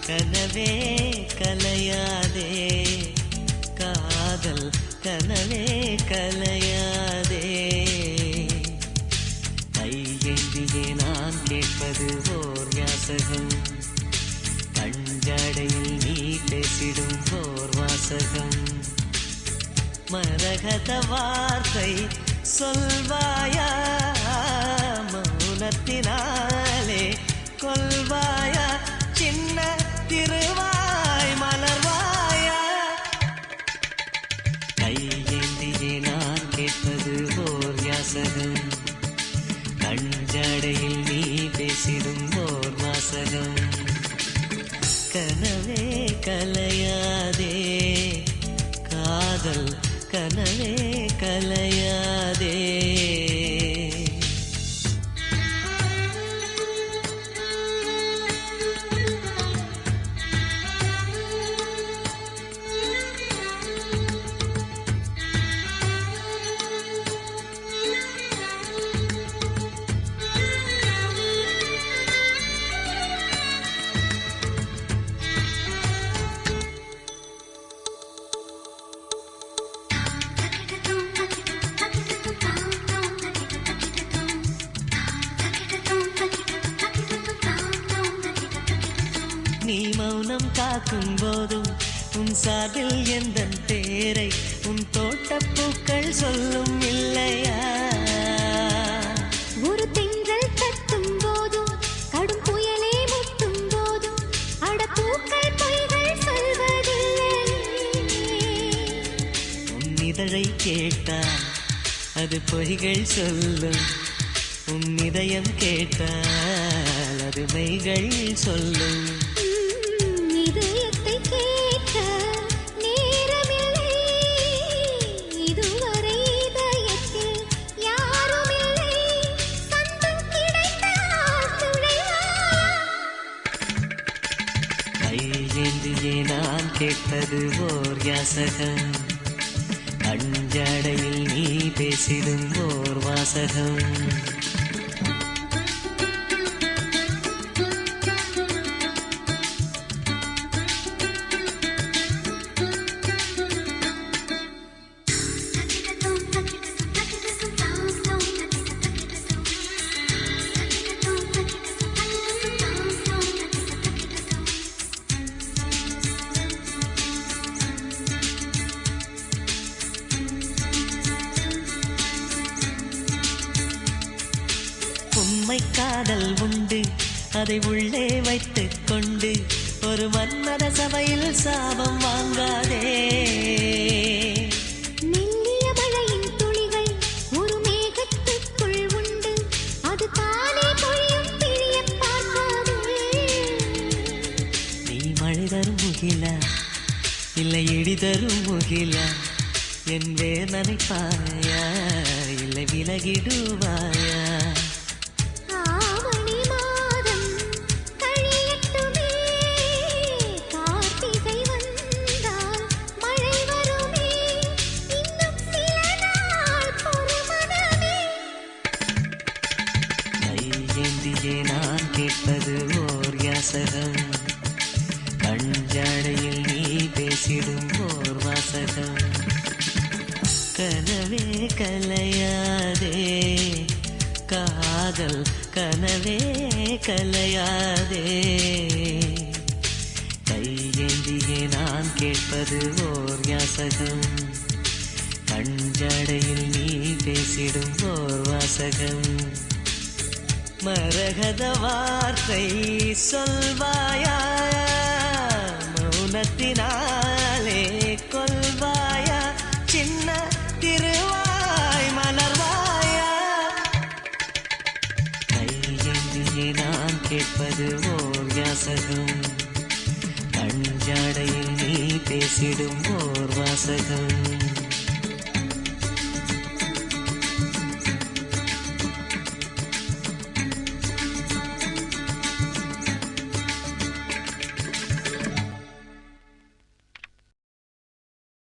கனவே கலையாதே காதல் கனவே கலையாதே கையேந்தியே நான் கேட்பது ஓர் யாசகம் கஞ்சாடையில் நீ பேசிடும் ஓர் வாசகம் மரகத வார்த்தை சொல்வாயா மௌனத்தினாலே கொல்வாயா சின்ன திருவாய் மலர்வாயா கையேந்தியே நான் கேட்பது ஓர் யாசகம் கஞ்சாடையில் நீ பேசிடும் ஓர் வாசகம் கனவே கலையாதே காதல் கனவே கலையாதே நீ மௌனம் காக்கும் போதும் உன் சார்பில் எந்த பேரை உன் தோட்டப்பூக்கள் சொல்லும் இல்லையா ஒரு திங்கள் தட்டும் போதும் கடும் புயலே முட்டும் போதும் அடப்பூக்கள் பொய்கள் சொல்வதில்லை உன் இதழை கேட்டால் அது பொய்கள் சொல்லும் உன் இதயம் கேட்டால் அது மெய்கள் சொல்லும் இதயத்தை கேட்க நேரமில்லை இதுவரை இதயத்தில் யாரும் இல்லை சந்தம் கிடைத்தால் துணைவாயா கையேந்தியே நான் கேட்பது ஓர் யாசகம் கஞ்சாடையில் நீ பேசிடும் ஓர் வாசகம் உண்மை காதல் உண்டு அதை உள்ளே வைத்துக் கொண்டு ஒரு மன்மத சபையில் சாபம் வாங்காதே மெல்லிய மழையின் துளிகள் ஒரு மேகத்துக்குள் உண்டு அது தானே பொழியும் பிழிய பார்க்காதே நீ மழை தரும் முகிலா இல்லை இடி தரும் முகிலா என் வேர் நனைப்பாயா இல்லை விலகிடுவாயா நான் கேட்பது ஓர் யாசகம் கஞ்சாடையில் நீ பேசிடும் ஓர் வாசகம் கனவே கலையாதே காதல் கனவே கலையாதே கையேந்தியே நான் கேட்பது ஓர் யாசகம் கஞ்சாடையில் நீ பேசிடும் ஓர் வாசகம் மரகத வார்த்தை சொல்வாயா மௌனத்தினாலே கொல்வாயா சின்ன திருவாய் மலர்வாயா கையேந்தியே நான் கேட்பது ஓர் யாசகம் கஞ்சாடையில் நீ பேசிடும் ஓர் வாசகம்